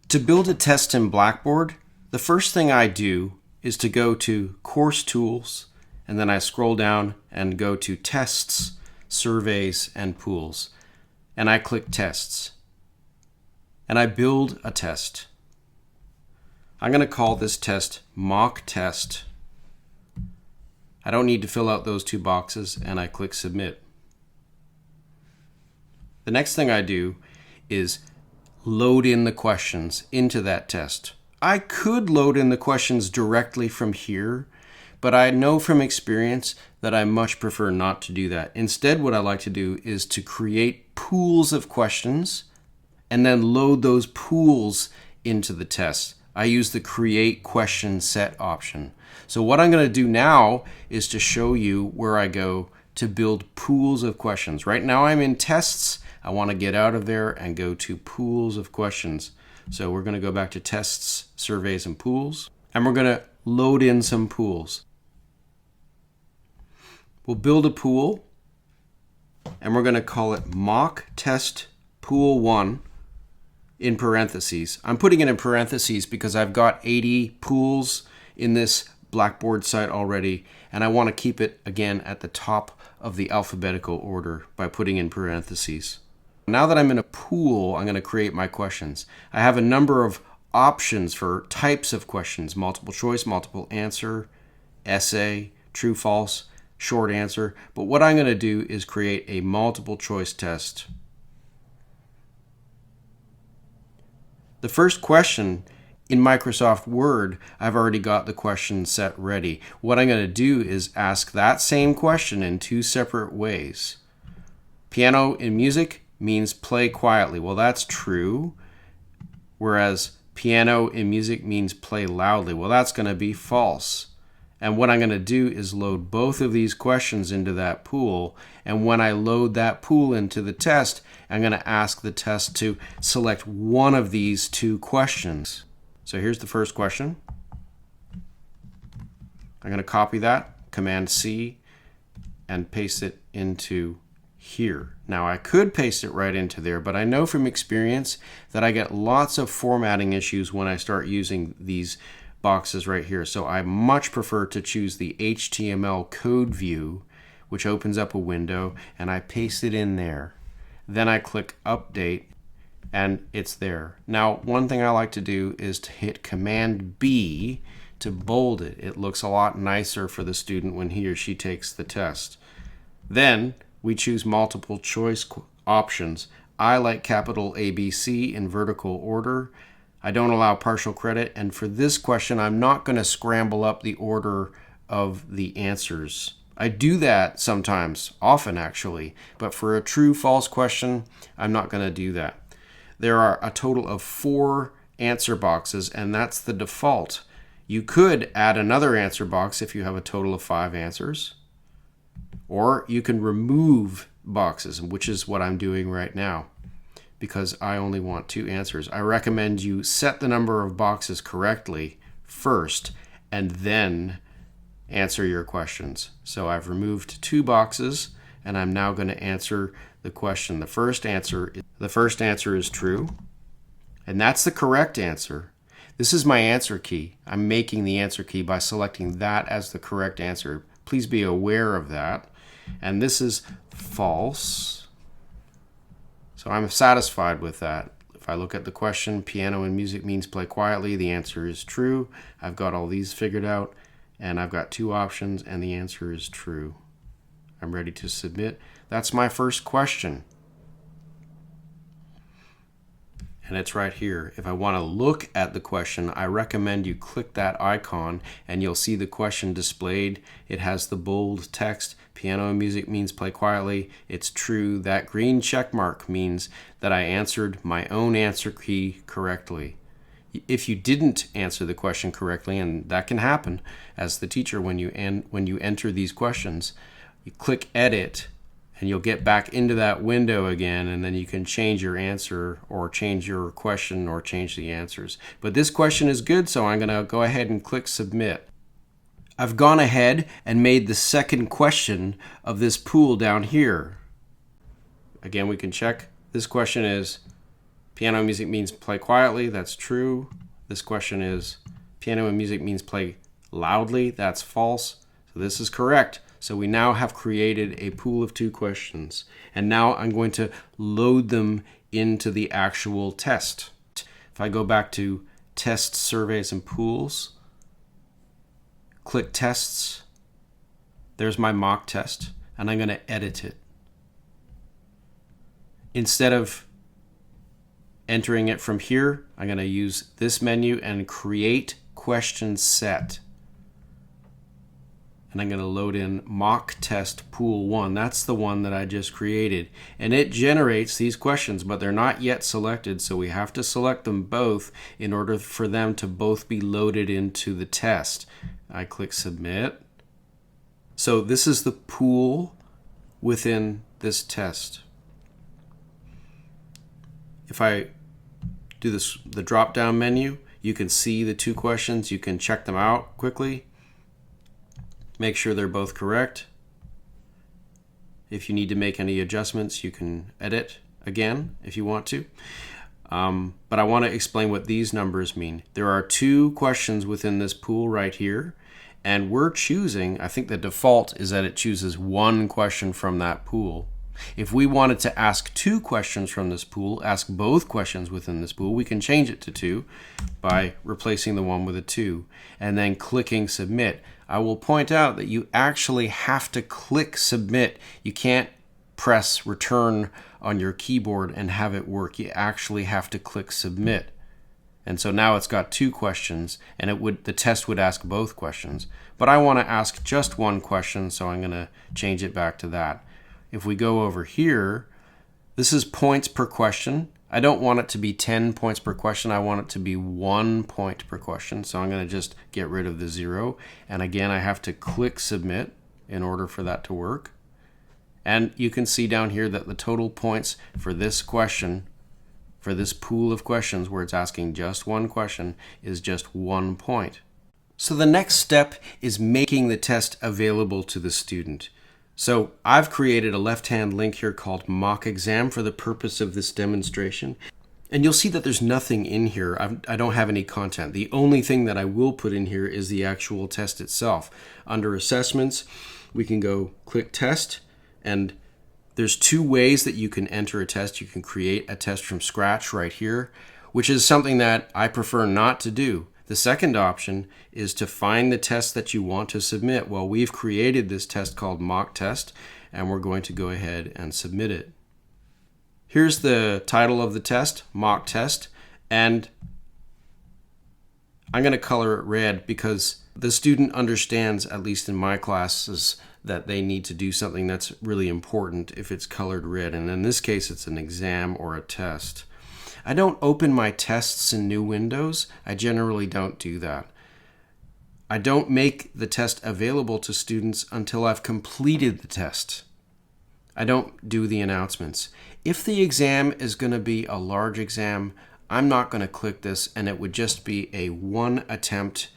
To build a test in Blackboard, the first thing I do is to go to Course Tools, and then I scroll down and go to Tests, Surveys, and Pools. And I click Tests. And I build a test. I'm going to call this test Mock Test. I don't need to fill out those two boxes, and I click Submit. The next thing I do is load in the questions into that test. I could load in the questions directly from here, but I know from experience that I much prefer not to do that. Instead, what I like to do is to create pools of questions and then load those pools into the test. I use the Create Question Set option. So what I'm going to do now is to show you where I go to build pools of questions. Right now I'm in Tests. I want to get out of there and go to Pools of Questions. So we're going to go back to Tests, Surveys, and Pools, and we're going to load in some pools. We'll build a pool, and we're going to call it Mock Test Pool 1 in parentheses. I'm putting it in parentheses because I've got 80 pools in this Blackboard site already, and I want to keep it again at the top of the alphabetical order by putting in parentheses. Now that I'm in a pool, I'm going to create my questions. I have a number of options for types of questions: multiple choice, multiple answer, essay, true, false, short answer. But what I'm going to do is create a multiple choice test. The first question in Microsoft Word, I've already got the question set ready. What I'm going to do is ask that same question in two separate ways. Piano in music means play quietly. Well, that's true. Whereas piano in music means play loudly. Well, that's going to be false. And what I'm going to do is load both of these questions into that pool. And when I load that pool into the test, I'm going to ask the test to select one of these two questions. So here's the first question. I'm going to copy that, Command C, and paste it into here. Now I could paste it right into there, but I know from experience that I get lots of formatting issues when I start using these boxes right here. So I much prefer to choose the HTML code view, which opens up a window, and I paste it in there. Then I click Update, and it's there. Now, one thing I like to do is to hit Command B to bold it. It looks a lot nicer for the student when he or she takes the test. Then we choose multiple choice options. I like capital ABC in vertical order. I don't allow partial credit, and for this question, I'm not going to scramble up the order of the answers. I do that sometimes, often actually, but for a true-false question, I'm not going to do that. There are a total of 4 answer boxes, and that's the default. You could add another answer box if you have a total of 5 answers, or you can remove boxes, which is what I'm doing right now because I only want 2 answers. I recommend you set the number of boxes correctly first and then answer your questions. So I've removed 2 boxes, and I'm now going to answer the question. The first answer is true, and that's the correct answer. This is my answer key. I'm making the answer key by selecting that as the correct answer. Please be aware of that. And this is false. So I'm satisfied with that. If I look at the question, piano in music means play quietly, the answer is true. I've got all these figured out, and I've got 2 options, and the answer is true. I'm ready to submit. That's my first question. And it's right here. If I want to look at the question, I recommend you click that icon and you'll see the question displayed. It has the bold text. Piano and music means play quietly. It's true. That green check mark means that I answered my own answer key correctly. If you didn't answer the question correctly, and that can happen as the teacher when you enter these questions, you click Edit and you'll get back into that window again, and then you can change your answer or change your question or change the answers. But this question is good, so I'm going to go ahead and click Submit. I've gone ahead and made the second question of this pool down here. Again, we can check. This question is Piano and music means play quietly. That's true. This question is piano and music means play loudly. That's false. So this is correct. So we now have created a pool of 2 questions. And now I'm going to load them into the actual test. If I go back to Test Surveys and Pools, click Tests, there's my mock test, and I'm going to edit it. Instead of entering it from here, I'm going to use this menu and create question set. And I'm going to load in mock test pool 1. That's the one that I just created. And it generates these questions, but they're not yet selected, so we have to select them both in order for them to both be loaded into the test. I click submit. So this is the pool within this test. If I do the drop-down menu, you can see the 2 questions. You can check them out quickly. Make sure they're both correct. If you need to make any adjustments, you can edit again if you want to. But I want to explain what these numbers mean. There are 2 questions within this pool right here, and we're choosing, I think the default is that it chooses 1 question from that pool. If we wanted to ask 2 questions from this pool, ask both questions within this pool, we can change it to 2 by replacing the 1 with a 2 and then clicking submit. I will point out that you actually have to click submit. You can't press return on your keyboard and have it work. You actually have to click submit. And so now it's got 2 questions, and the test would ask both questions. But I want to ask just 1 question, so I'm going to change it back to that. If we go over here, this is points per question. I don't want it to be 10 points per question. I want it to be 1 point per question. So I'm going to just get rid of the 0. And again, I have to click submit in order for that to work. And you can see down here that the total points for this question, for this pool of questions where it's asking just 1 question, is just 1 point. So the next step is making the test available to the student. So I've created a left-hand link here called mock exam for the purpose of this demonstration. And you'll see that there's nothing in here. I don't have any content. The only thing that I will put in here is the actual test itself. Under assessments, we can go click test, and there's 2 ways that you can enter a test. You can create a test from scratch right here, which is something that I prefer not to do. The second option is to find the test that you want to submit. Well, we've created this test called mock test, and we're going to go ahead and submit it. Here's the title of the test, mock test, and I'm going to color it red because the student understands, at least in my classes, that they need to do something that's really important if it's colored red. And in this case, it's an exam or a test. I don't open my tests in new windows. I generally don't do that. I don't make the test available to students until I've completed the test. I don't do the announcements. If the exam is going to be a large exam, I'm not going to click this, and it would just be a 1 attempt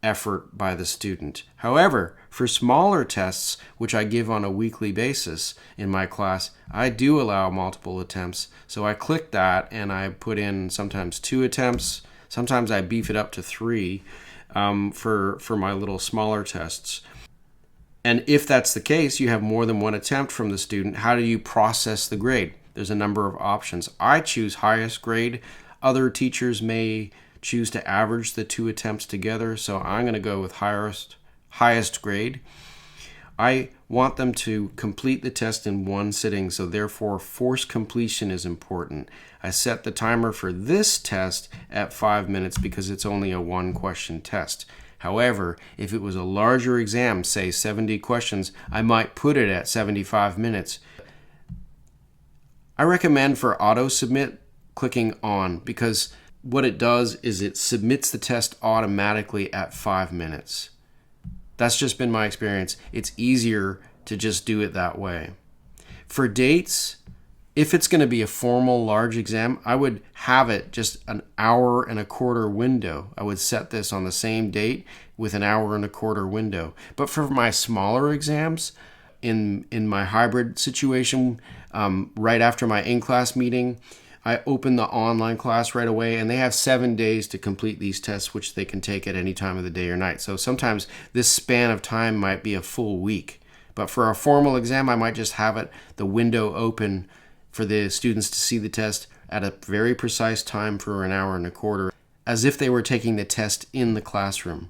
effort by the student. However, for smaller tests, which I give on a weekly basis in my class, I do allow multiple attempts. So I click that and I put in sometimes 2 attempts. Sometimes I beef it up to 3 for my little smaller tests. And if that's the case, you have more than 1 attempt from the student, how do you process the grade? There's a number of options. I choose highest grade. Other teachers may choose to average the 2 attempts together, so I'm going to go with highest grade. I want them to complete the test in 1 sitting, so therefore forced completion is important. I set the timer for this test at 5 minutes because it's only a 1-question test. However, if it was a larger exam, say 70 questions, I might put it at 75 minutes. I recommend for auto submit clicking on, because what it does is it submits the test automatically at 5 minutes. That's just been my experience. It's easier to just do it that way. For dates, if it's going to be a formal large exam, I would have it just an 1.25 hour window. I would set this on the same date with an 1.25 hour window. But for my smaller exams, in my hybrid situation, right after my in-class meeting, I open the online class right away, and they have 7 days to complete these tests, which they can take at any time of the day or night. So sometimes this span of time might be a full week. But for a formal exam, I might just have the window open for the students to see the test at a very precise time for an hour and a quarter, as if they were taking the test in the classroom.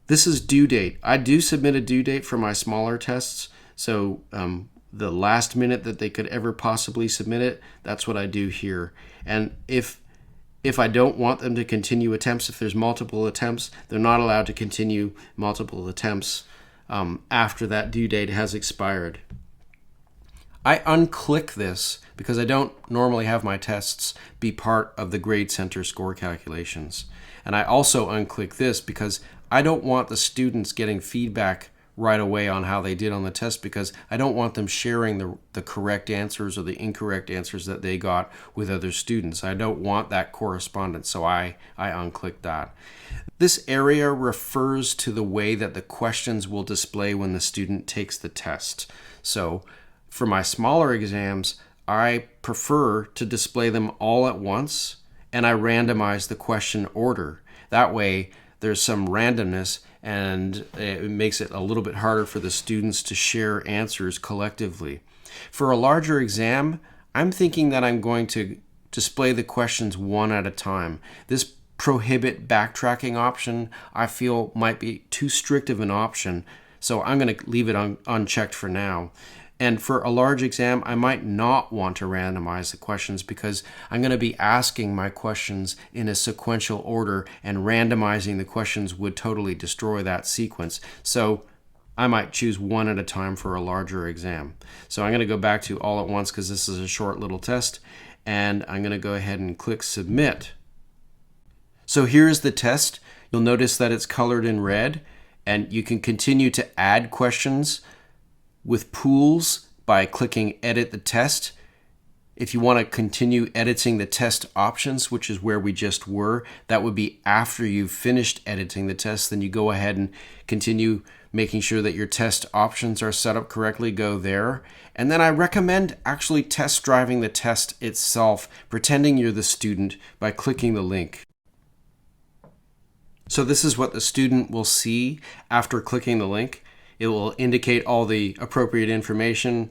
This is due date. I do submit a due date for my smaller tests, so the last minute that they could ever possibly submit it, that's what I do here. And if I don't want them to continue attempts, if there's multiple attempts, they're not allowed to continue multiple attempts after that due date has expired. I unclick this because I don't normally have my tests be part of the grade center score calculations. And I also unclick this because I don't want the students getting feedback right away on how they did on the test, because I don't want them sharing the correct answers or the incorrect answers that they got with other students. I don't want that correspondence, so I unclick that. This area refers to the way that the questions will display when the student takes the test. So for my smaller exams, I prefer to display them all at once, and I randomize the question order. That way, there's some randomness, and it makes it a little bit harder for the students to share answers collectively. For a larger exam, I'm thinking that I'm going to display the questions one at a time. This prohibit backtracking option, I feel, might be too strict of an option, so I'm going to leave it unchecked for now. And for a large exam, I might not want to randomize the questions because I'm going to be asking my questions in a sequential order, and randomizing the questions would totally destroy that sequence. So I might choose one at a time for a larger exam. So I'm going to go back to all at once because this is a short little test, and I'm going to go ahead and click Submit. So here's the test. You'll notice that it's colored in red, and you can continue to add questions with pools by clicking Edit the Test. If you want to continue editing the test options, which is where we just were, that would be after you've finished editing the test. Then you go ahead and continue making sure that your test options are set up correctly. Go there. And then I recommend actually test driving the test itself, pretending you're the student, by clicking the link. So this is what the student will see after clicking the link. It will indicate all the appropriate information,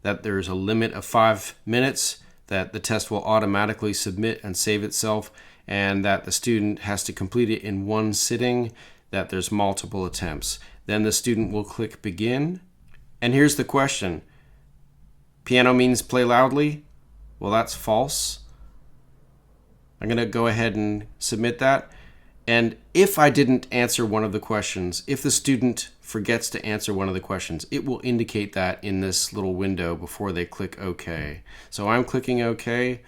that there's a limit of 5 minutes, that the test will automatically submit and save itself, and that the student has to complete it in one sitting, that there's multiple attempts. Then the student will click Begin. And here's the question. Piano means play loudly? Well, that's false. I'm going to go ahead and submit that. And if I didn't answer one of the questions, if the student forgets to answer one of the questions, it will indicate that in this little window before they click OK. So I'm clicking OK.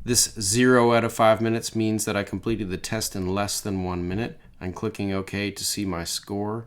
This 0 out of 5 minutes means that I completed the test in less than 1 minute. I'm clicking OK to see my score.